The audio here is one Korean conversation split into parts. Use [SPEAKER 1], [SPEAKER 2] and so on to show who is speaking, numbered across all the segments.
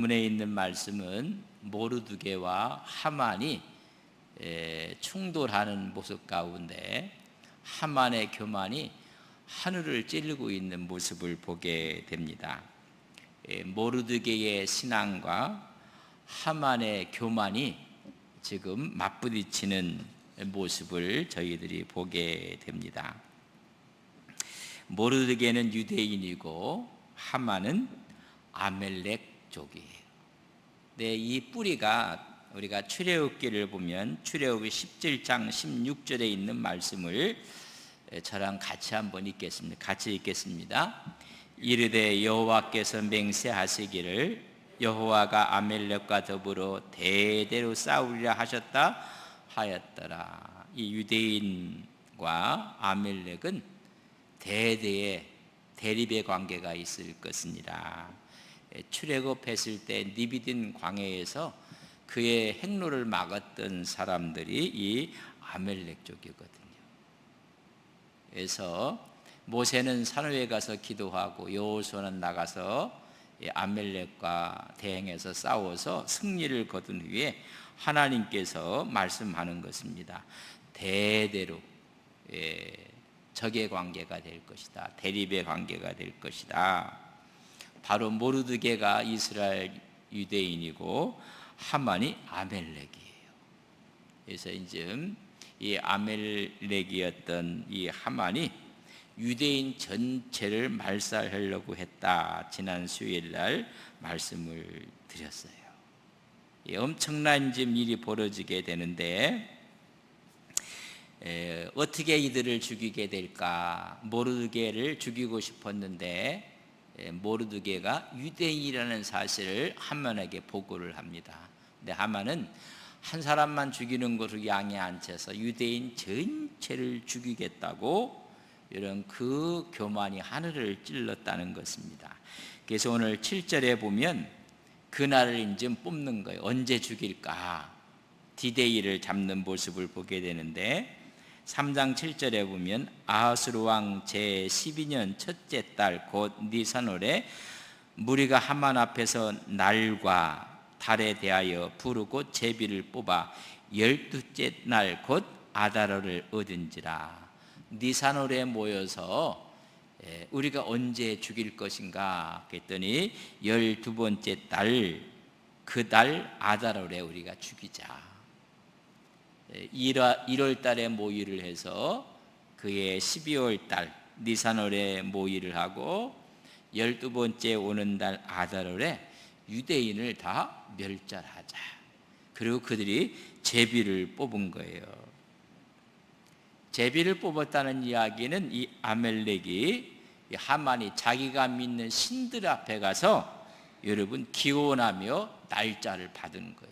[SPEAKER 1] 본문에 있는 말씀은 모르드게와 하만이 충돌하는 모습 가운데 하만의 교만이 하늘을 찌르고 있는 모습을 보게 됩니다. 모르드게의 신앙과 하만의 교만이 지금 맞부딪히는 모습을 저희들이 보게 됩니다. 모르드게는 유대인이고 하만은 아멜렉 족이에요. 네, 이 뿌리가 우리가 출애굽기를 보면 출애굽기 17장 16절에 있는 말씀을 저랑 같이 한번 읽겠습니다. 같이 읽겠습니다. 이르되 여호와께서 맹세하시기를 여호와가 아멜렉과 더불어 대대로 싸우리라 하셨다 하였더라. 이 유대인과 아멜렉은 대대의 대립의 관계가 있을 것이니라. 출애굽했을 때 니비딘 광야에서 그의 행로를 막았던 사람들이 이 아멜렉족이거든요. 그래서 모세는 산 위에 가서 기도하고 여호수아는 나가서 아멜렉과 대행해서 싸워서 승리를 거둔 후에 하나님께서 말씀하는 것입니다. 대대로 적의 관계가 될 것이다. 대립의 관계가 될 것이다. 바로 모르드게가 이스라엘 유대인이고 하만이 아멜렉이에요. 그래서 이제 이 아멜렉이었던 이 하만이 유대인 전체를 말살하려고 했다. 지난 수요일 날 말씀을 드렸어요. 엄청난 일이 벌어지게 되는데 어떻게 이들을 죽이게 될까? 모르드게를 죽이고 싶었는데 모르드게가 유대인이라는 사실을 하만에게 보고를 합니다. 근데 하만은 한 사람만 죽이는 것을 양에 안 채서 유대인 전체를 죽이겠다고 이런 그 교만이 하늘을 찔렀다는 것입니다. 그래서 오늘 7절에 보면 그날을 이제 뽑는 거예요. 언제 죽일까? 디데이를 잡는 모습을 보게 되는데 3장 7절에 보면 아하스루 왕 제12년 첫째 달 곧 니산월에 무리가 하만 앞에서 날과 달에 대하여 부르고 제비를 뽑아 12째 날 곧 아다로를 얻은지라. 니산월에 모여서 우리가 언제 죽일 것인가 그랬더니 12번째 달 그 달 아다로에 우리가 죽이자. 1월 달에 모의를 해서 그해 12월 달 니산월에 모의를 하고 12번째 오는 달 아달월에 유대인을 다 멸절하자. 그리고 그들이 제비를 뽑은 거예요. 제비를 뽑았다는 이야기는 이 아멜렉이 하만이 자기가 믿는 신들 앞에 가서 여러분 기원하며 날짜를 받은 거예요.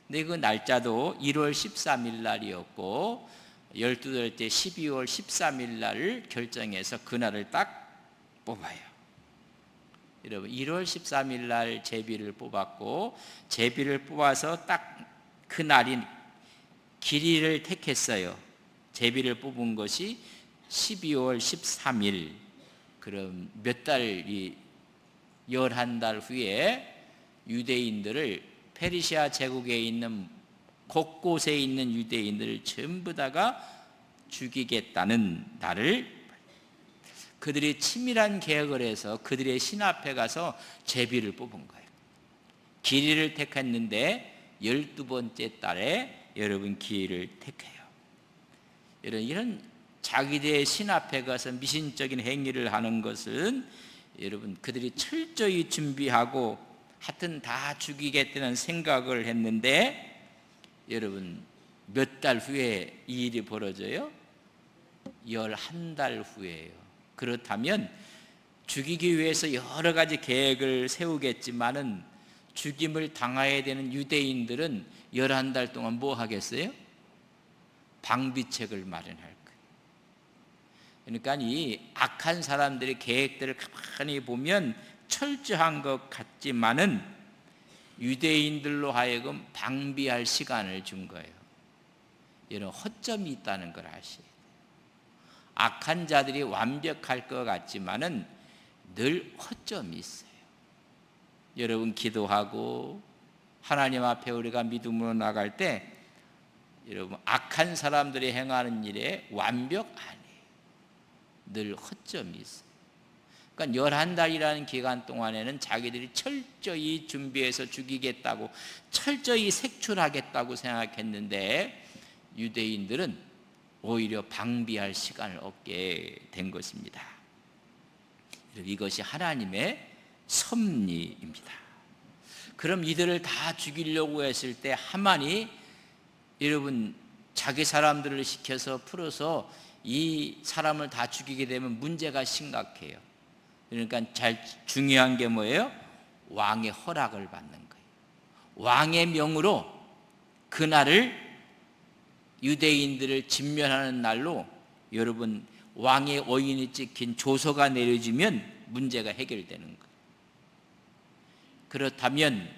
[SPEAKER 1] 근데 그 날짜도 1월 13일 날이었고 12달째 12월 13일 날을 결정해서 그날을 딱 뽑아요. 여러분 1월 13일 날 제비를 뽑았고 제비를 뽑아서 딱 그 날인 길이를 택했어요. 제비를 뽑은 것이 12월 13일. 그럼 몇 달이 11달 후에 유대인들을 페르시아 제국에 있는 곳곳에 있는 유대인들을 전부 다가 죽이겠다는 날을 그들이 치밀한 계획을 해서 그들의 신 앞에 가서 제비를 뽑은 거예요. 길이를 택했는데 12번째 달에 여러분 길이를 택해요. 이런 자기들의 신 앞에 가서 미신적인 행위를 하는 것은 여러분 그들이 철저히 준비하고 하여튼 다 죽이겠다는 생각을 했는데 여러분 몇 달 후에 이 일이 벌어져요? 11달 후에요. 그렇다면 죽이기 위해서 여러 가지 계획을 세우겠지만은 죽임을 당해야 되는 유대인들은 11달 동안 뭐 하겠어요? 방비책을 마련할 거예요. 그러니까 이 악한 사람들의 계획들을 가만히 보면 철저한 것 같지만은 유대인들로 하여금 방비할 시간을 준 거예요. 이런 허점이 있다는 걸 아셔야 돼요. 악한 자들이 완벽할 것 같지만은 늘 허점이 있어요. 여러분 기도하고 하나님 앞에 우리가 믿음으로 나갈 때 여러분 악한 사람들이 행하는 일에 완벽 아니에요. 늘 허점이 있어요. 그러니까 11달이라는 기간 동안에는 자기들이 철저히 준비해서 죽이겠다고 철저히 색출하겠다고 생각했는데 유대인들은 오히려 방비할 시간을 얻게 된 것입니다. 이것이 하나님의 섭리입니다. 그럼 이들을 다 죽이려고 했을 때 하만이 여러분 자기 사람들을 시켜서 풀어서 이 사람을 다 죽이게 되면 문제가 심각해요. 그러니까 중요한 게 뭐예요? 왕의 허락을 받는 거예요. 왕의 명으로 그날을 유대인들을 진멸하는 날로 여러분 왕의 어인이 찍힌 조서가 내려지면 문제가 해결되는 거예요. 그렇다면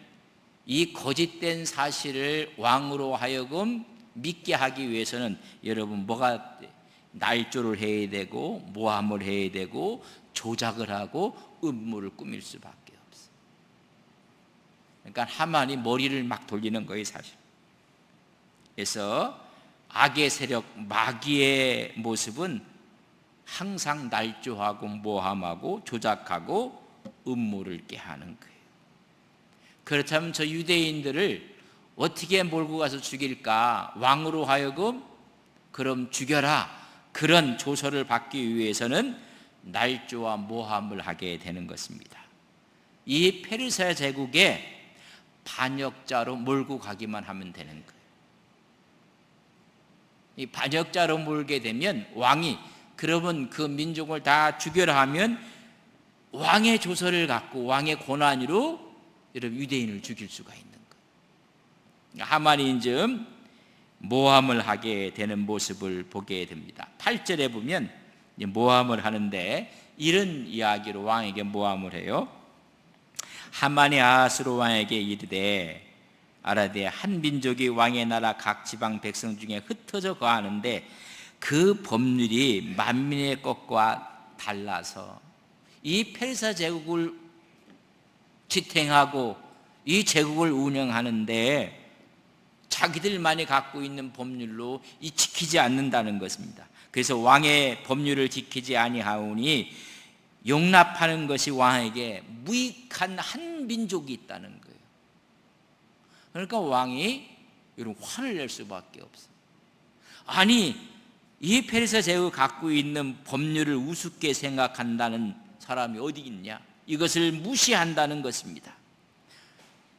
[SPEAKER 1] 이 거짓된 사실을 왕으로 하여금 믿게 하기 위해서는 여러분 뭐가 날조를 해야 되고 모함을 해야 되고 조작을 하고 음모를 꾸밀 수밖에 없어요. 그러니까 하만이 머리를 막 돌리는 거예요, 사실. 그래서 악의 세력, 마귀의 모습은 항상 날조하고 모함하고 조작하고 음모를 깨하는 거예요. 그렇다면 저 유대인들을 어떻게 몰고 가서 죽일까? 왕으로 하여금 그럼 죽여라. 그런 조서를 받기 위해서는 날조와 모함을 하게 되는 것입니다. 이 페르시아 제국의 반역자로 몰고 가기만 하면 되는 거예요. 이 반역자로 몰게 되면 왕이 그러면 그 민족을 다 죽여라 하면 왕의 조서를 갖고 왕의 권한으로 여러분 유대인을 죽일 수가 있는 거예요. 하만이 이제 모함을 하게 되는 모습을 보게 됩니다. 8절에 보면 모함을 하는데 이런 이야기로 왕에게 모함을 해요. 하만이 아하스로 왕에게 이르되 아라데 한 민족이 왕의 나라 각 지방 백성 중에 흩어져 거하는데 그 법률이 만민의 것과 달라서 이 페르시아 제국을 지탱하고 이 제국을 운영하는데 자기들만이 갖고 있는 법률로 이 지키지 않는다는 것입니다. 그래서 왕의 법률을 지키지 아니하오니 용납하는 것이 왕에게 무익한 한 민족이 있다는 거예요. 그러니까 왕이 이런 화를 낼 수밖에 없어요. 아니 이 페르시아 제국이 갖고 있는 법률을 우습게 생각한다는 사람이 어디 있냐? 이것을 무시한다는 것입니다.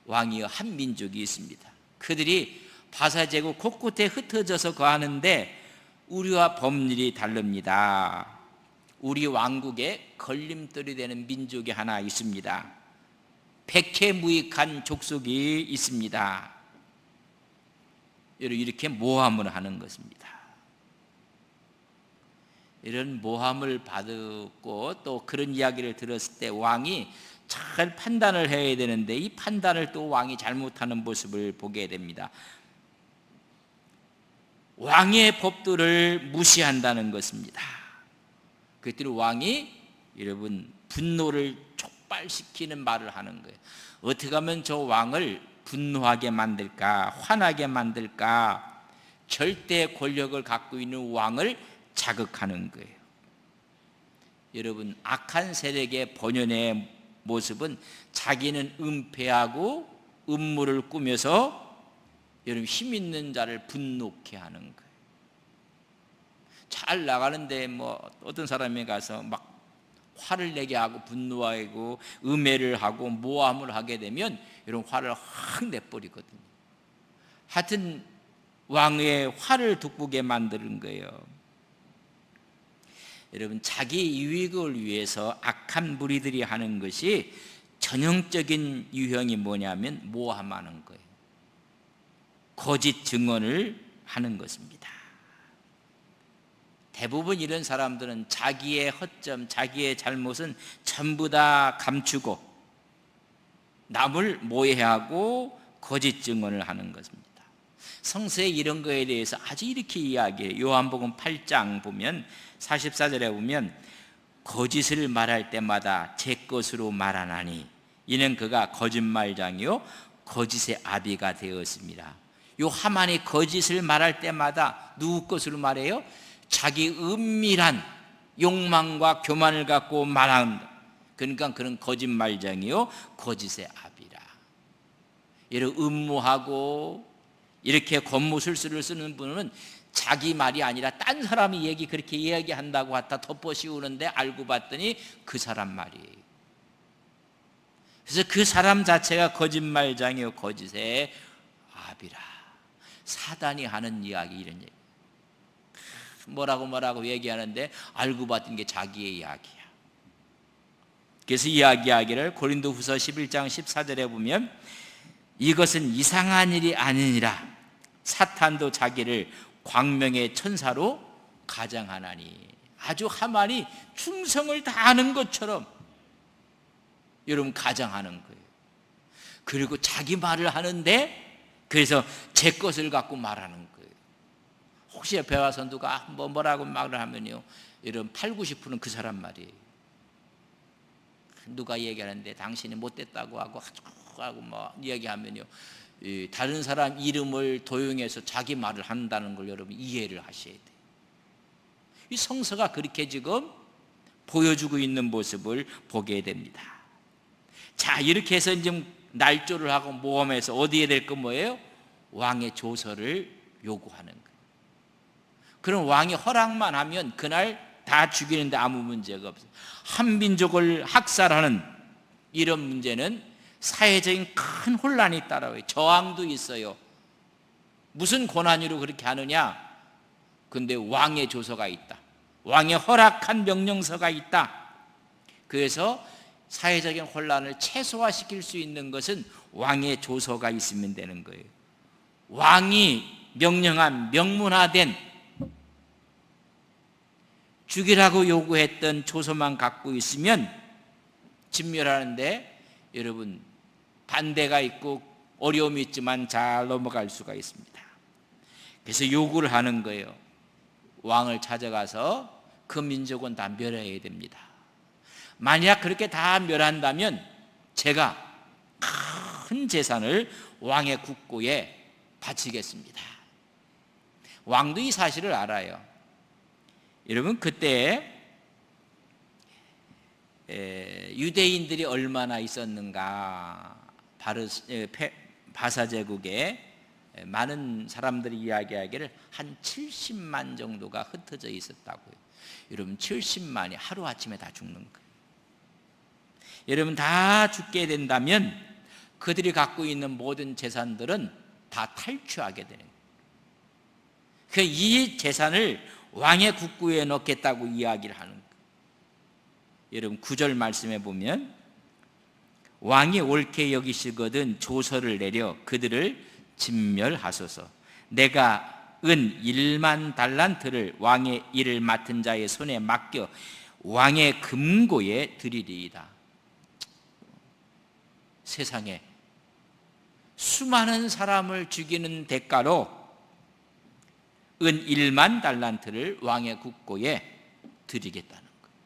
[SPEAKER 1] 왕이여 한 민족이 있습니다. 그들이 바사 제국 곳곳에 흩어져서 거하는데 우리와 법률이 다릅니다. 우리 왕국에 걸림돌이 되는 민족이 하나 있습니다. 백해무익한 족속이 있습니다. 이렇게 모함을 하는 것입니다. 이런 모함을 받고 또 그런 이야기를 들었을 때 왕이 잘 판단을 해야 되는데 이 판단을 또 왕이 잘못하는 모습을 보게 됩니다. 왕의 법도를 무시한다는 것입니다. 그때로 왕이 여러분 분노를 촉발시키는 말을 하는 거예요. 어떻게 하면 저 왕을 분노하게 만들까, 화나게 만들까, 절대 권력을 갖고 있는 왕을 자극하는 거예요. 여러분 악한 세력의 본연의 모습은 자기는 은폐하고 음모를 꾸며서 여러분 힘 있는 자를 분노케 하는 거예요. 잘 나가는데 뭐 어떤 사람이 가서 막 화를 내게 하고 분노하고 음해를 하고 모함을 하게 되면 이런 화를 확 내버리거든요. 하여튼 왕의 화를 돋구게 만드는 거예요. 여러분 자기 유익을 위해서 악한 무리들이 하는 것이 전형적인 유형이 뭐냐면 모함하는 거예요. 거짓 증언을 하는 것입니다. 대부분 이런 사람들은 자기의 허점, 자기의 잘못은 전부 다 감추고 남을 모해하고 거짓 증언을 하는 것입니다. 성서에 이런 거에 대해서 아주 이렇게 이야기해요. 요한복음 8장 보면 44절에 보면 거짓을 말할 때마다 제 것으로 말하나니 이는 그가 거짓말장이요 거짓의 아비가 되었습니다. 요 하만이 거짓을 말할 때마다 누구 것으로 말해요? 자기 은밀한 욕망과 교만을 갖고 말한다. 그러니까 그런 거짓말장이요 거짓의 아비라. 이런 음모하고 이렇게 겉모술수를 쓰는 분은 자기 말이 아니라 딴 사람이 그렇게 이야기한다고 갖다 덮어씌우는데 알고 봤더니 그 사람 말이에요. 그래서 그 사람 자체가 거짓말장이요 거짓의 아비라. 사단이 하는 이야기, 이런 얘기. 뭐라고 얘기하는데 알고 봤던 게 자기의 이야기야. 그래서 이야기하기를 고린도후서 11장 14절에 보면 이것은 이상한 일이 아니니라 사탄도 자기를 광명의 천사로 가장하나니. 아주 하만이 충성을 다하는 것처럼 여러분 가장하는 거예요. 그리고 자기 말을 하는데 그래서 제 것을 갖고 말하는 거예요. 혹시 옆에 와서 누가 뭐라고 말을 하면요, 이런 80~90%는 그 사람 말이에요. 누가 얘기하는데 당신이 못됐다고 하고 뭐 얘기하면요, 다른 사람 이름을 도용해서 자기 말을 한다는 걸 여러분 이해를 하셔야 돼요. 이 성서가 그렇게 지금 보여주고 있는 모습을 보게 됩니다. 자, 이렇게 해서 이제 날조를 하고 모험해서 어디에 될 거 뭐예요? 왕의 조서를 요구하는 거예요. 그럼 왕이 허락만 하면 그날 다 죽이는데 아무 문제가 없어요. 한 민족을 학살하는 이런 문제는 사회적인 큰 혼란이 따라와요. 저항도 있어요. 무슨 권한으로 그렇게 하느냐? 근데 왕의 조서가 있다. 왕의 허락한 명령서가 있다. 그래서 사회적인 혼란을 최소화시킬 수 있는 것은 왕의 조서가 있으면 되는 거예요. 왕이 명령한 명문화된 죽이라고 요구했던 조서만 갖고 있으면 진멸하는데 여러분 반대가 있고 어려움이 있지만 잘 넘어갈 수가 있습니다. 그래서 요구를 하는 거예요. 왕을 찾아가서 그 민족은 다 멸해야 됩니다. 만약 그렇게 다 멸한다면 제가 큰 재산을 왕의 국고에 바치겠습니다. 왕도 이 사실을 알아요. 여러분 그때 유대인들이 얼마나 있었는가. 바사 제국에 많은 사람들이 이야기하기를 한 70만 정도가 흩어져 있었다고요. 여러분 70만이 하루아침에 다 죽는 거예요. 여러분 다 죽게 된다면 그들이 갖고 있는 모든 재산들은 다 탈취하게 되는 거예요. 이 재산을 왕의 국고에 넣겠다고 이야기를 하는 거예요. 여러분 9절 말씀해 보면 왕이 옳게 여기시거든 조서를 내려 그들을 진멸하소서. 내가 은 1만 달란트를 왕의 일을 맡은 자의 손에 맡겨 왕의 금고에 드리리이다. 세상에 수많은 사람을 죽이는 대가로 은 1만 달란트를 왕의 국고에 드리겠다는 거예요.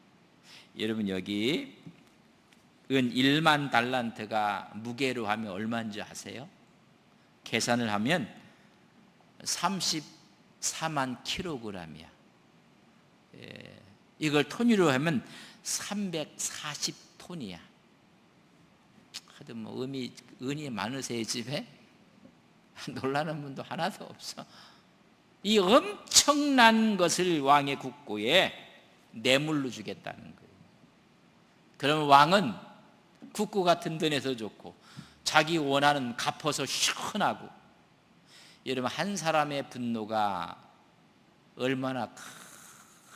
[SPEAKER 1] 여러분 여기 은 1만 달란트가 무게로 하면 얼마인지 아세요? 계산을 하면 34만 킬로그램이야. 이걸 톤으로 하면 340톤이야. 하여튼 뭐 은이 많으세요 집에? 놀라는 분도 하나도 없어. 이 엄청난 것을 왕의 국고에 뇌물로 주겠다는 거예요. 그러면 왕은 국고 같은 돈에서 좋고 자기 원하는 갚아서 시원하고. 여러분 한 사람의 분노가 얼마나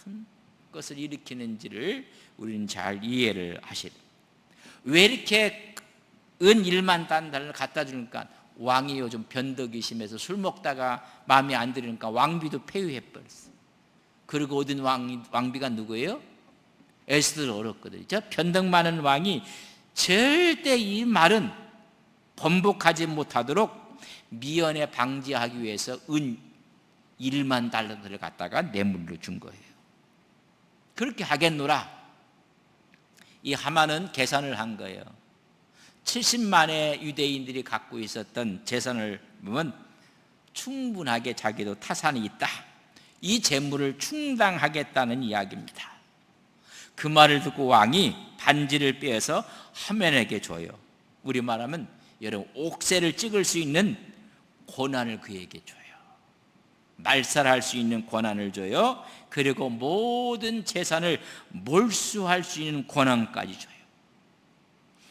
[SPEAKER 1] 큰 것을 일으키는지를 우리는 잘 이해를 하셔야 돼요. 왜 이렇게 은 1만 달러를 갖다 주니까 왕이 요즘 변덕이 심해서 술 먹다가 마음에 안 들으니까 왕비도 폐위해버렸어요. 그리고 얻은 왕비가 누구예요? 에스더를 얻었거든요. 저 변덕 많은 왕이 절대 이 말은 번복하지 못하도록 미연에 방지하기 위해서 은 1만 달러를 갖다가 뇌물로 준 거예요. 그렇게 하겠노라. 이 하만은 계산을 한 거예요. 70만의 유대인들이 갖고 있었던 재산을 보면 충분하게 자기도 타산이 있다. 이 재물을 충당하겠다는 이야기입니다. 그 말을 듣고 왕이 반지를 빼서 하멜에게 줘요. 우리 말하면 여러분 옥새를 찍을 수 있는 권한을 그에게 줘요. 말살할 수 있는 권한을 줘요. 그리고 모든 재산을 몰수할 수 있는 권한까지 줘요.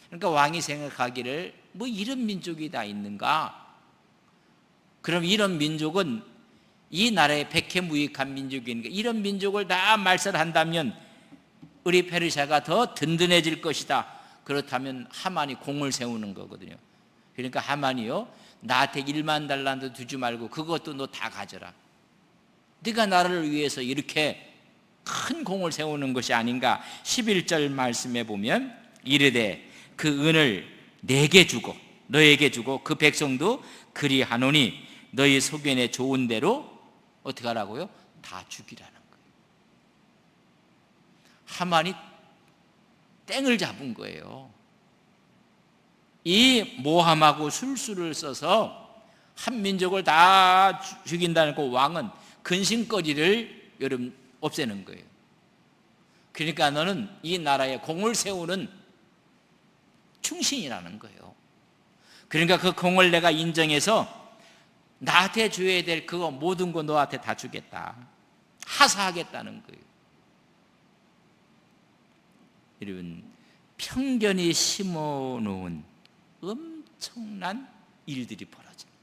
[SPEAKER 1] 그러니까 왕이 생각하기를 뭐 이런 민족이 다 있는가? 그럼 이런 민족은 이 나라의 백해무익한 민족이니까 이런 민족을 다 말살한다면 우리 페르시아가 더 든든해질 것이다. 그렇다면 하만이 공을 세우는 거거든요. 그러니까 하만이요, 나한테 1만 달란트 두지 말고 그것도 너 다 가져라. 네가 나를 위해서 이렇게 큰 공을 세우는 것이 아닌가. 11절 말씀에 보면 이르되 그 은을 내게 주고 너에게 주고 그 백성도 그리하노니 너희 소견에 좋은 대로 어떻게 하라고요? 다 죽이라는 거예요. 하만이 땡을 잡은 거예요. 이 모함하고 술수를 써서 한 민족을 다 죽인다는 그 왕은 근심거리를 여러분 없애는 거예요. 그러니까 너는 이 나라에 공을 세우는 충신이라는 거예요. 그러니까 그 공을 내가 인정해서 나한테 줘야 될 그거 모든 거 너한테 다 주겠다. 하사하겠다는 거예요. 여러분, 편견이 심어놓은 엄청난 일들이 벌어지는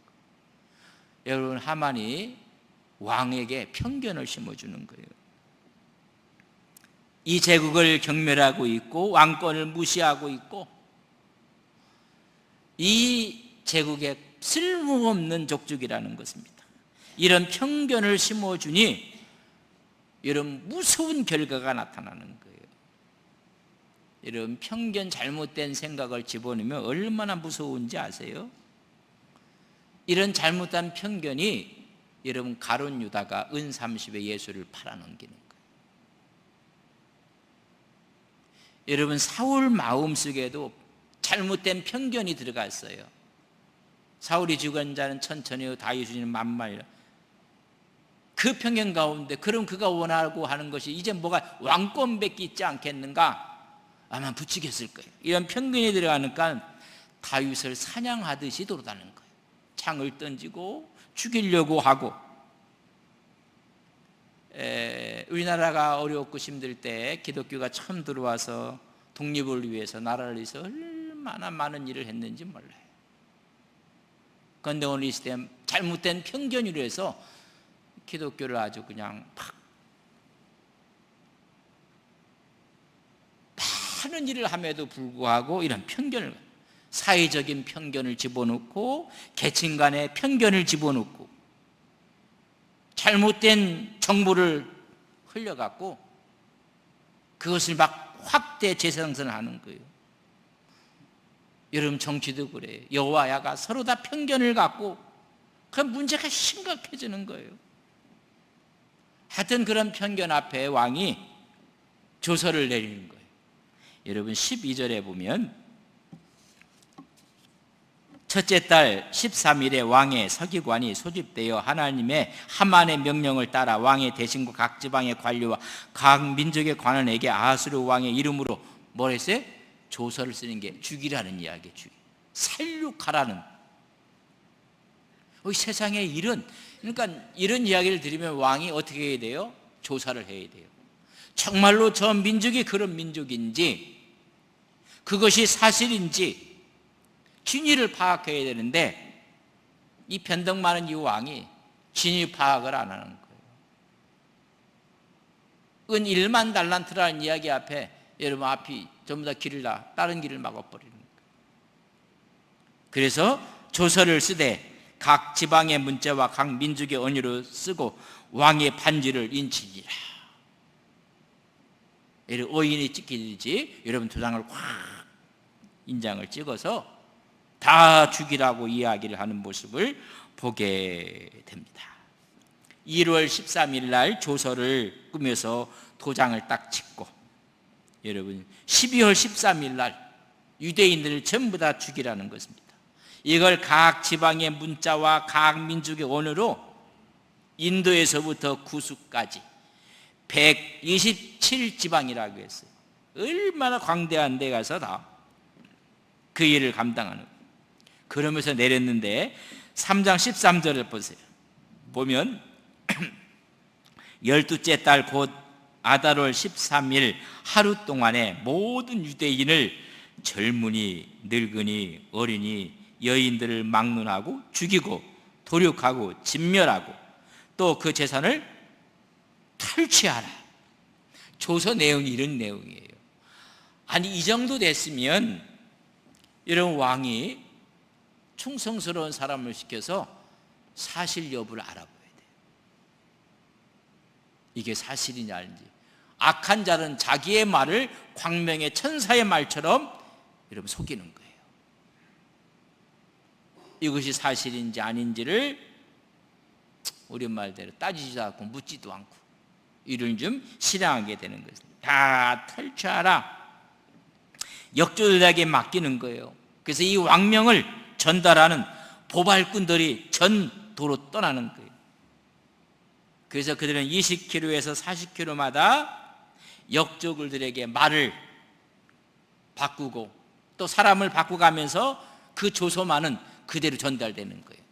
[SPEAKER 1] 거예요. 여러분, 하만이 왕에게 편견을 심어주는 거예요. 이 제국을 경멸하고 있고 왕권을 무시하고 있고 이 제국에 쓸모없는 족족이라는 것입니다. 이런 편견을 심어주니 여러분 무서운 결과가 나타나는 거예요. 여러분 편견, 잘못된 생각을 집어넣으면 얼마나 무서운지 아세요? 이런 잘못된 편견이 여러분 가룟 유다가 은 30에 예수를 팔아넘기는 거예요. 여러분 사울 마음속에도 잘못된 편견이 들어갔어요. 사울이 죽은 자는 천천히요 다윗은 만만이라. 그 편견 가운데 그럼 그가 원하고 하는 것이 이제 뭐가 왕권밖에 있지 않겠는가? 아마 부추겼을 거예요. 이런 편견이 들어가니까 다윗을 사냥하듯이 돌아다니는 거예요. 창을 던지고 죽이려고 하고. 우리나라가 어렵고 힘들 때 기독교가 처음 들어와서 독립을 위해서 나라를 위해서 얼마나 많은 일을 했는지 몰라요. 그런데 오늘 이 시대에 잘못된 편견으로 해서 기독교를 아주 그냥 팍 많은 일을 함에도 불구하고 이런 편견을, 사회적인 편견을 집어넣고 계층 간의 편견을 집어넣고 잘못된 정보를 흘려갖고 그것을 막 확대 재생산하는 거예요. 여러분 정치도 그래요. 여와 야가 서로 다 편견을 갖고 그 문제가 심각해지는 거예요. 하여튼 그런 편견 앞에 왕이 조서를 내리는 거예요. 여러분 12절에 보면 첫째 달 13일에 왕의 서기관이 소집되어 하나님의 하만의 명령을 따라 왕의 대신과 각 지방의 관료와 각 민족의 관원에게 아하수르 왕의 이름으로 뭘 했어요? 조서를 쓰는 게 죽이라는 이야기예요. 살육하라는. 세상의 일은, 그러니까 이런 이야기를 들으면 왕이 어떻게 해야 돼요? 조사를 해야 돼요. 정말로 저 민족이 그런 민족인지, 그것이 사실인지 진위를 파악해야 되는데 이 변덕 많은 이 왕이 진위 파악을 안 하는 거예요. 은 1만 달란트라는 이야기 앞에 여러분 앞이 전부 다 길을 다 다른 길을 막아버리는 거예요. 그래서 조서를 쓰되 각 지방의 문자와 각 민족의 언어로 쓰고 왕의 반지를 인치니라. 오인이 찍히듯이 여러분 도장을 확 인장을 찍어서 다 죽이라고 이야기를 하는 모습을 보게 됩니다. 1월 13일 날 조서를 꾸며서 도장을 딱 찍고 여러분 12월 13일 날 유대인들을 전부 다 죽이라는 것입니다. 이걸 각 지방의 문자와 각 민족의 언어로 인도에서부터 구수까지 127지방이라고 했어요. 얼마나 광대한 데 가서 다 그 일을 감당하는 거예요. 그러면서 내렸는데 3장 13절을 보세요. 보면 12째 달 곧 아달월 13일 하루 동안에 모든 유대인을 젊은이, 늙은이, 어린이, 여인들을 막론하고 죽이고 도륙하고 진멸하고 또 그 재산을 탈취하라. 조서 내용이 이런 내용이에요. 아니 이 정도 됐으면 이런 왕이 충성스러운 사람을 시켜서 사실 여부를 알아봐야 돼요. 이게 사실이냐 아닌지. 악한 자는 자기의 말을 광명의 천사의 말처럼 여러분 속이는 거예요. 이것이 사실인지 아닌지를 우리 말대로 따지지도 않고 묻지도 않고 이를 좀 실행하게 되는 것입니다. 다 탈취하라. 역조들에게 맡기는 거예요. 그래서 이 왕명을 전달하는 보발꾼들이 전도로 떠나는 거예요. 그래서 그들은 20km에서 40km마다 역조들에게 말을 바꾸고 또 사람을 바꾸가면서 그 조서만은 그대로 전달되는 거예요.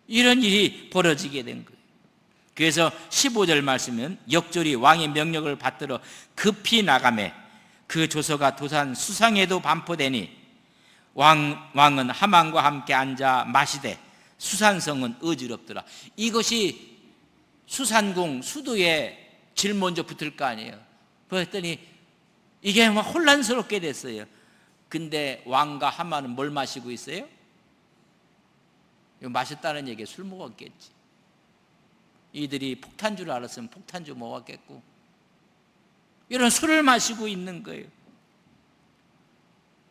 [SPEAKER 1] 이런 일이 벌어지게 된 거예요. 그래서 15절 말씀은 역졸이 왕의 명령을 받들어 급히 나가매 그 조서가 도산 수상에도 반포되니 왕은 하만과 함께 앉아 마시되 수산성은 어지럽더라. 이것이 수산궁 수도에 제일 먼저 붙을 거 아니에요. 그랬더니 이게 막 혼란스럽게 됐어요. 근데 왕과 하만은 뭘 마시고 있어요? 마셨다는 얘기에 술 먹었겠지. 이들이 폭탄주를 알았으면 폭탄주 먹었겠고 이런 술을 마시고 있는 거예요.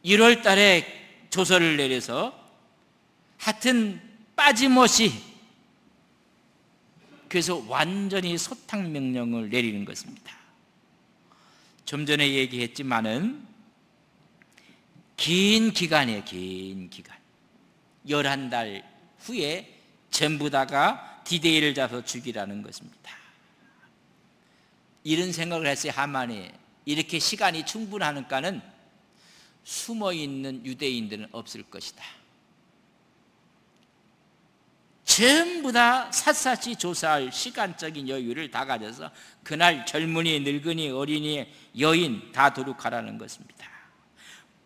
[SPEAKER 1] 1월 달에 조서를 내려서 하여튼 빠짐없이 그래서 완전히 소탕 명령을 내리는 것입니다. 좀 전에 얘기했지만은 긴 기간이에요. 긴 기간 11달 후에 전부 다가 디데이를 잡아서 죽이라는 것입니다. 이런 생각을 했어요. 하만이 이렇게 시간이 충분하니까는 숨어있는 유대인들은 없을 것이다. 전부 다 샅샅이 조사할 시간적인 여유를 다 가져서 그날 젊은이, 늙은이, 어린이, 여인 다 도륙하라는 것입니다.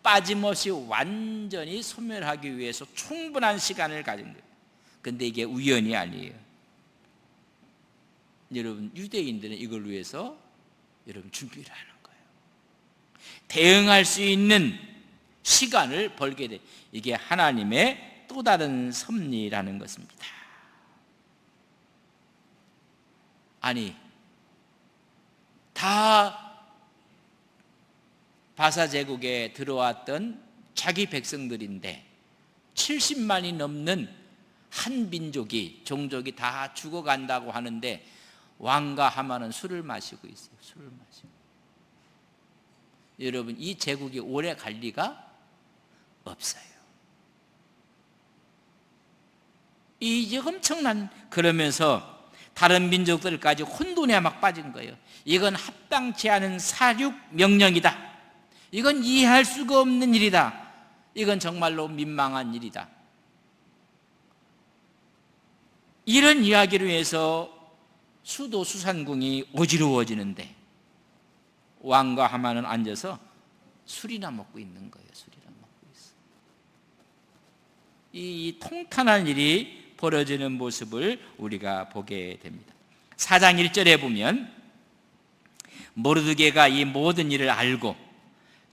[SPEAKER 1] 빠짐없이 완전히 소멸하기 위해서 충분한 시간을 가진 거예요. 그런데 이게 우연이 아니에요. 여러분 유대인들은 이걸 위해서 여러분 준비를 하는 거예요. 대응할 수 있는 시간을 벌게 돼. 이게 하나님의 또 다른 섭리라는 것입니다. 아니 다 바사 제국에 들어왔던 자기 백성들인데 70만이 넘는 한 민족이 종족이 다 죽어간다고 하는데 왕과 하만은 술을 마시고 있어요. 술을 마시고. 여러분 이 제국이 오래 갈 리가 없어요. 이제 엄청난 그러면서 다른 민족들까지 혼돈에 막 빠진 거예요. 이건 합당치 않은 사륙 명령이다. 이건 이해할 수가 없는 일이다. 이건 정말로 민망한 일이다. 이런 이야기를 위해서 수도 수산궁이 어지러워지는데 왕과 하만은 앉아서 술이나 먹고 있는 거예요. 술이나 먹고 있어요. 이 통탄한 일이 벌어지는 모습을 우리가 보게 됩니다. 4장 1절에 보면 모르드게가 이 모든 일을 알고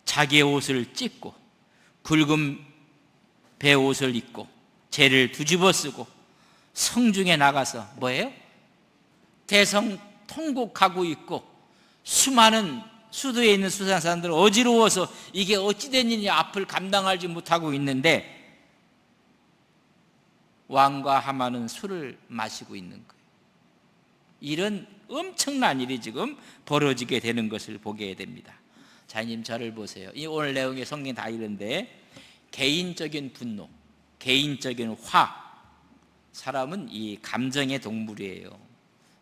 [SPEAKER 1] 자기의 옷을 찢고 굵은 베옷을 입고 재를 뒤집어 쓰고 성중에 나가서 뭐예요? 대성 통곡하고 있고 수많은 수도에 있는 수산 사람들은 어지러워서 이게 어찌된 일이냐 앞을 감당하지 못하고 있는데 왕과 하만은 술을 마시고 있는 거예요. 이런 엄청난 일이 지금 벌어지게 되는 것을 보게 됩니다. 자님 저를 보세요. 이 오늘 내용의 성경 다 이런데 개인적인 분노, 개인적인 화. 사람은 이 감정의 동물이에요.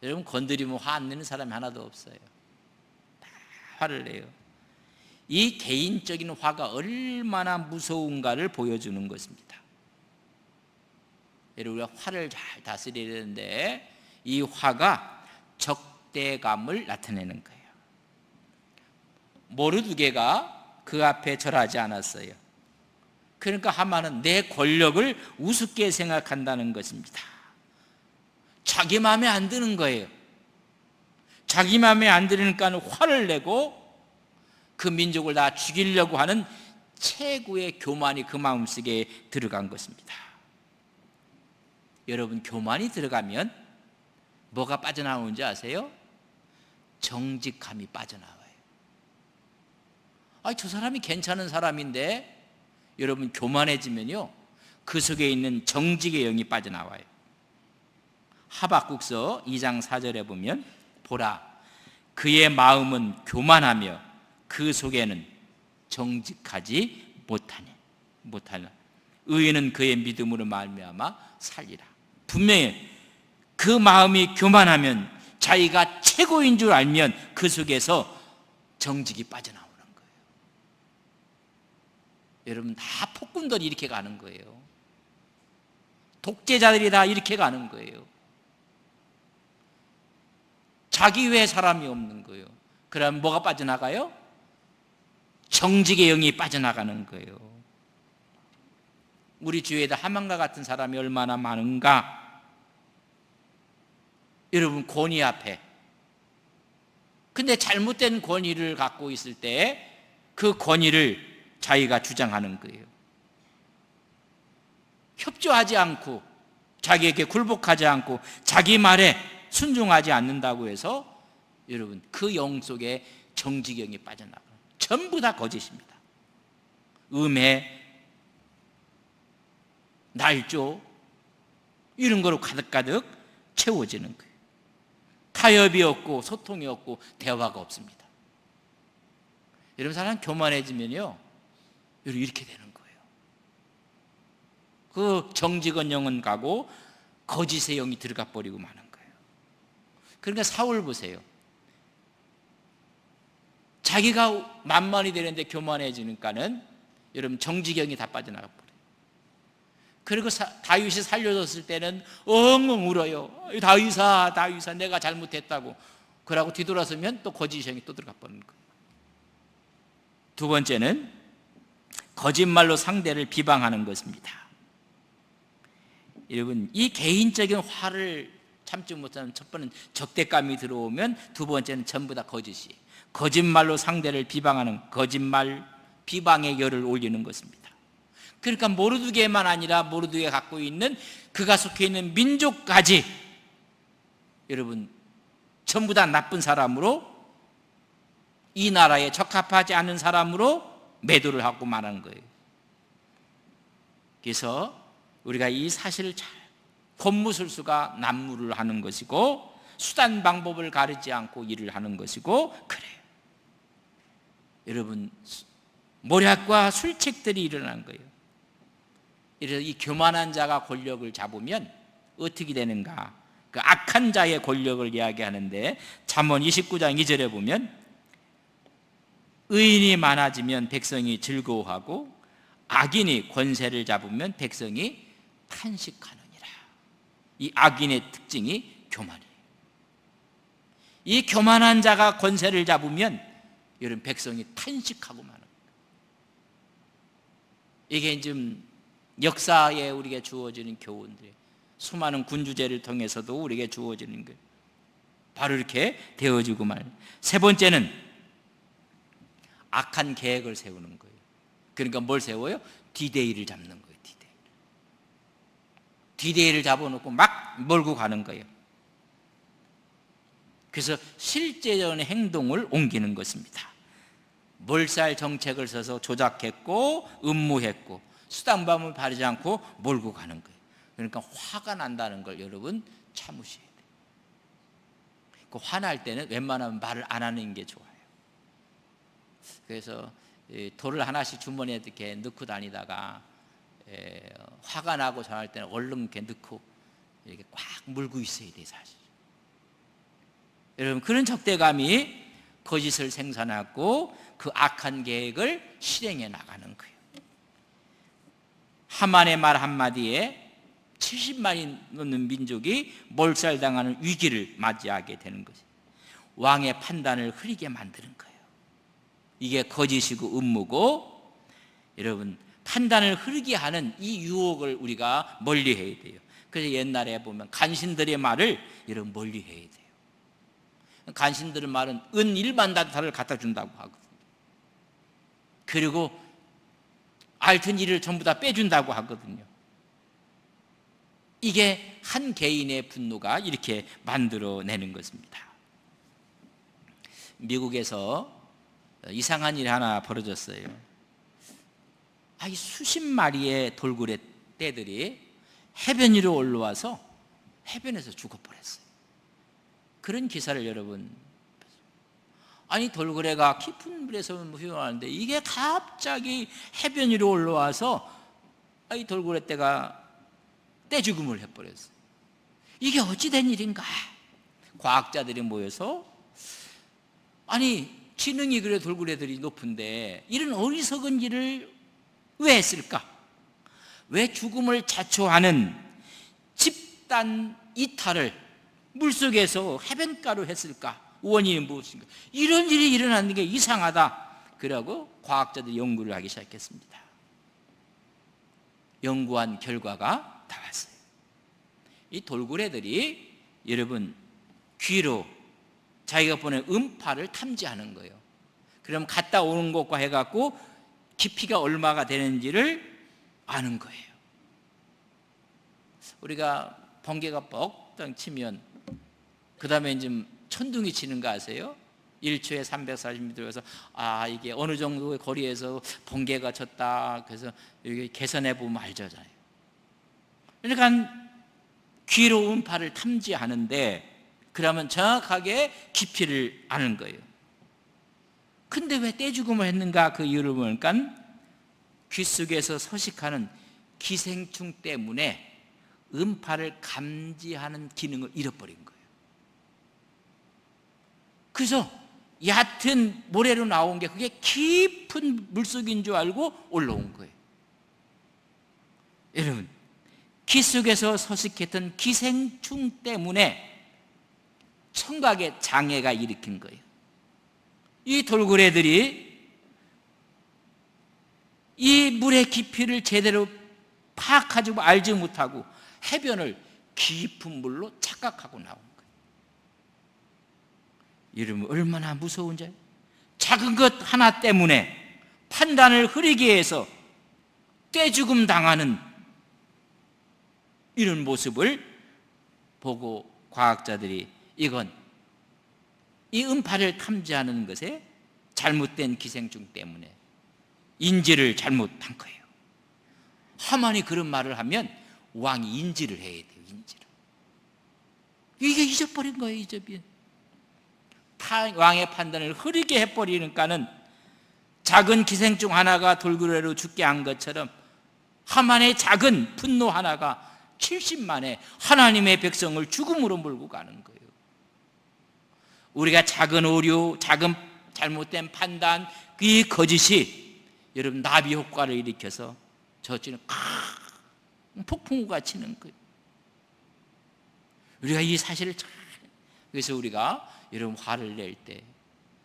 [SPEAKER 1] 여러분 건드리면 화 안 내는 사람이 하나도 없어요. 다 화를 내요. 이 개인적인 화가 얼마나 무서운가를 보여주는 것입니다. 우리가 화를 잘 다스려야 되는데 이 화가 적대감을 나타내는 거예요. 모르드게가 그 앞에 절하지 않았어요. 그러니까 하만은 내 권력을 우습게 생각한다는 것입니다. 자기 마음에 안 드는 거예요. 자기 마음에 안 들으니까 화를 내고 그 민족을 다 죽이려고 하는 최고의 교만이 그 마음속에 들어간 것입니다. 여러분, 교만이 들어가면 뭐가 빠져나오는지 아세요? 정직함이 빠져나와요. 저 사람이 괜찮은 사람인데 여러분 교만해지면요 그 속에 있는 정직의 영이 빠져나와요. 하박국서 2장 4절에 보면 보라 그의 마음은 교만하며 그 속에는 정직하지 못하나 의인은 그의 믿음으로 말미암아 살리라. 분명히 그 마음이 교만하면 자기가 최고인 줄 알면 그 속에서 정직이 빠져나오는 거예요. 여러분 다 폭군들이 이렇게 가는 거예요. 독재자들이 다 이렇게 가는 거예요. 자기 외에 사람이 없는 거예요. 그럼 뭐가 빠져나가요? 정직의 영이 빠져나가는 거예요. 우리 주위에도 하만과 같은 사람이 얼마나 많은가. 여러분 권위 앞에 근데 잘못된 권위를 갖고 있을 때 그 권위를 자기가 주장하는 거예요. 협조하지 않고 자기에게 굴복하지 않고 자기 말에 순종하지 않는다고 해서 여러분 그 영 속에 정직영이 빠져나가요. 전부 다 거짓입니다. 음해, 날조 이런 거로 가득가득 채워지는 거예요. 타협이 없고 소통이 없고 대화가 없습니다. 여러분 사람 교만해지면요 이렇게 되는 거예요. 그 정직한 영은 가고 거짓의 영이 들어가 버리고 마는 거예요. 그러니까 사울 보세요. 자기가 만만이 되는데 교만해지니까는 여러분 정직영이 다 빠져나가 버려요. 그리고 다윗이 살려줬을 때는 엉엉 울어요. 다윗아 내가 잘못했다고. 그러고 뒤돌아서면 또 거짓 영이 또 들어가 버리는 거예요. 두 번째는 거짓말로 상대를 비방하는 것입니다. 여러분 이 개인적인 화를 참지 못하는 첫 번째는 적대감이 들어오면 두 번째는 전부 다 거짓이 거짓말로 상대를 비방하는 거짓말 비방의 열을 올리는 것입니다. 그러니까 모르드게만 아니라 모르드게 갖고 있는 그가 속해 있는 민족까지 여러분 전부 다 나쁜 사람으로 이 나라에 적합하지 않은 사람으로 매도를 하고 말하는 거예요. 그래서 우리가 이 사실을 잘 권무술수가 난무를 하는 것이고 수단 방법을 가르지 않고 일을 하는 것이고 그래요. 여러분 모략과 술책들이 일어난 거예요. 그래서 이 교만한 자가 권력을 잡으면 어떻게 되는가? 그 악한 자의 권력을 이야기하는데 잠언 29장 2절에 보면 의인이 많아지면 백성이 즐거워하고 악인이 권세를 잡으면 백성이 탄식하느니라. 이 악인의 특징이 교만이에요. 이 교만한 자가 권세를 잡으면 여러분 백성이 탄식하고 마는 거예요. 이게 지금 역사에 우리에게 주어지는 교훈들, 수많은 군주제를 통해서도 우리에게 주어지는 거예요. 바로 이렇게 되어지고 말이에요. 세 번째는 악한 계획을 세우는 거예요. 그러니까 뭘 세워요? 디데이를 잡는 거예요. 디데이를 잡아놓고 막 몰고 가는 거예요. 그래서 실제적인 행동을 옮기는 것입니다. 몰살 정책을 써서 조작했고 음모했고 수단방법을 바르지 않고 몰고 가는 거예요. 그러니까 화가 난다는 걸 여러분 참으셔야 돼요. 그 화날 때는 웬만하면 말을 안 하는 게 좋아요. 그래서 돌을 하나씩 주머니에 이렇게 넣고 다니다가 화가 나고 전할 때는 얼른 이렇게 넣고 이렇게 꽉 물고 있어야 돼, 사실. 여러분, 그런 적대감이 거짓을 생산하고 그 악한 계획을 실행해 나가는 거예요. 하만의 말 한마디에 70만이 넘는 민족이 몰살당하는 위기를 맞이하게 되는 것이에요. 왕의 판단을 흐리게 만드는 거예요. 이게 거짓이고 음모고, 여러분, 판단을 흐리게 하는 이 유혹을 우리가 멀리해야 돼요. 그래서 옛날에 보면 간신들의 말을 여러분 멀리해야 돼요. 간신들의 말은 은 1만 단타를 갖다 준다고 하거든요. 그리고 앓던 일을 전부 다 빼준다고 하거든요. 이게 한 개인의 분노가 이렇게 만들어내는 것입니다. 미국에서 이상한 일이 하나 벌어졌어요. 이 수십 마리의 돌고래 떼들이 해변 위로 올라와서 해변에서 죽어버렸어요. 그런 기사를 여러분, 돌고래가 깊은 물에서 휴양하는데 이게 갑자기 해변 위로 올라와서 이 돌고래 떼가 떼죽음을 해버렸어요. 이게 어찌 된 일인가? 과학자들이 모여서 지능이 그래 돌고래들이 높은데 이런 어리석은 일을 왜 했을까? 왜 죽음을 자초하는 집단 이탈을 물속에서 해변가로 했을까? 원인이 무엇인가? 이런 일이 일어나는 게 이상하다. 그러고 과학자들이 연구를 하기 시작했습니다. 연구한 결과가 나왔어요. 이 돌고래들이 여러분 귀로 자기가 보낸 음파를 탐지하는 거예요. 그럼 갔다 오는 것과 해갖고 깊이가 얼마가 되는지를 아는 거예요. 우리가 번개가 뻑떡 치면 그 다음에 이제 천둥이 치는 거 아세요? 1초에 340m에서 이게 어느 정도의 거리에서 번개가 쳤다. 그래서 여기 계산해 보면 알잖아요. 그러니까 귀로 음파를 탐지하는데 그러면 정확하게 깊이를 아는 거예요. 근데 왜 떼죽음을 했는가? 그 이유를 보니까 귀 속에서 서식하는 기생충 때문에 음파를 감지하는 기능을 잃어버린 거예요. 그래서 얕은 모래로 나온 게 그게 깊은 물속인 줄 알고 올라온 거예요. 여러분, 귀 속에서 서식했던 기생충 때문에 청각에 장애가 일으킨 거예요. 이 돌고래들이 이 물의 깊이를 제대로 파악하지 알지 못하고 해변을 깊은 물로 착각하고 나온 거예요. 여러분, 얼마나 무서운지. 작은 것 하나 때문에 판단을 흐리게 해서 떼죽음 당하는 이런 모습을 보고 과학자들이 이건 이 음파를 탐지하는 것에 잘못된 기생충 때문에 인지를 잘못한 거예요. 하만이 그런 말을 하면 왕이 인지를 해야 돼요. 인지를. 이게 잊어버린 거예요. 잊어버린. 왕의 판단을 흐리게 해버리니까는 작은 기생충 하나가 돌고래로 죽게 한 것처럼 하만의 작은 분노 하나가 70만의 하나님의 백성을 죽음으로 몰고 가는 거예요. 우리가 작은 오류, 작은 잘못된 판단, 이 거짓이 여러분 나비 효과를 일으켜서 저쪽에 폭풍우가 치는 거예요. 우리가 이 사실을 잘, 그래서 우리가 여러분 화를 낼 때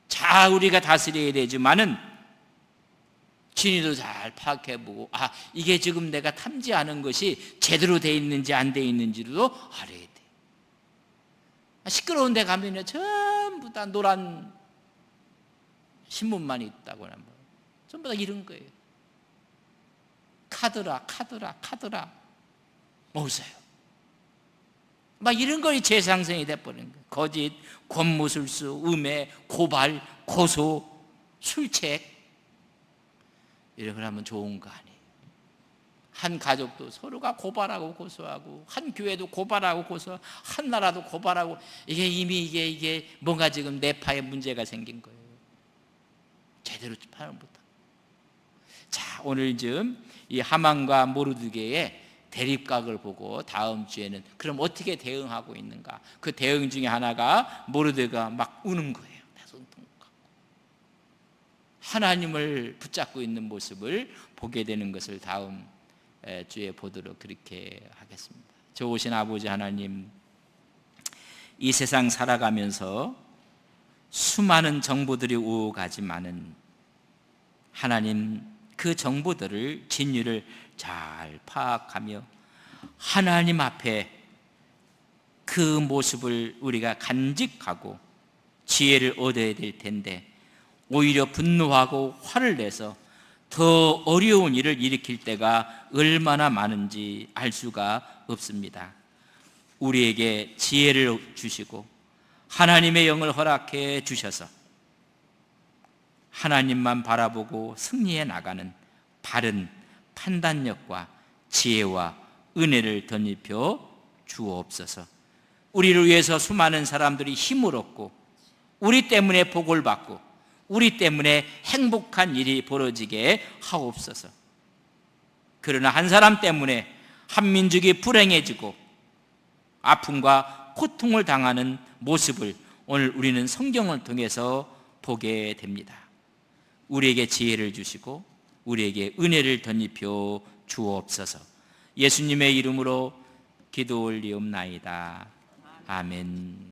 [SPEAKER 1] 잘 우리가 다스려야 되지만은 진위도 잘 파악해보고 이게 지금 내가 탐지하는 것이 제대로 돼 있는지 안 돼 있는지도 알아야 돼. 시끄러운 데 가면 전부 다 노란 신문만 있다고 하면 전부 다 이런 거예요. 카더라 뭐세요? 막 이런 거에 재상생이 돼버린 거예요. 거짓, 권무술수, 음해, 고발, 고소, 술책 이런 걸 하면 좋은 거 아니에요. 한 가족도 서로가 고발하고 고소하고 한 교회도 고발하고 고소하고 한 나라도 고발하고 이게 이미 이게 뭔가 지금 내파에 문제가 생긴 거예요. 제대로 파악 못하고. 자, 오늘 좀 이 하만과 모르드게의 대립각을 보고 다음 주에는 그럼 어떻게 대응하고 있는가? 그 대응 중에 하나가 모르드게가 막 우는 거예요. 하나님을 붙잡고 있는 모습을 보게 되는 것을 다음 주에 보도록 그렇게 하겠습니다. 좋으신 아버지 하나님, 이 세상 살아가면서 수많은 정보들이 오고 가지만은 하나님, 그 정보들을 진리를 잘 파악하며 하나님 앞에 그 모습을 우리가 간직하고 지혜를 얻어야 될 텐데 오히려 분노하고 화를 내서 더 어려운 일을 일으킬 때가 얼마나 많은지 알 수가 없습니다. 우리에게 지혜를 주시고 하나님의 영을 허락해 주셔서 하나님만 바라보고 승리해 나가는 바른 판단력과 지혜와 은혜를 덧입혀 주옵소서. 우리를 위해서 수많은 사람들이 힘을 얻고 우리 때문에 복을 받고 우리 때문에 행복한 일이 벌어지게 하옵소서. 그러나 한 사람 때문에 한 민족이 불행해지고 아픔과 고통을 당하는 모습을 오늘 우리는 성경을 통해서 보게 됩니다. 우리에게 지혜를 주시고 우리에게 은혜를 덧입혀 주옵소서. 예수님의 이름으로 기도 올리옵나이다. 아멘.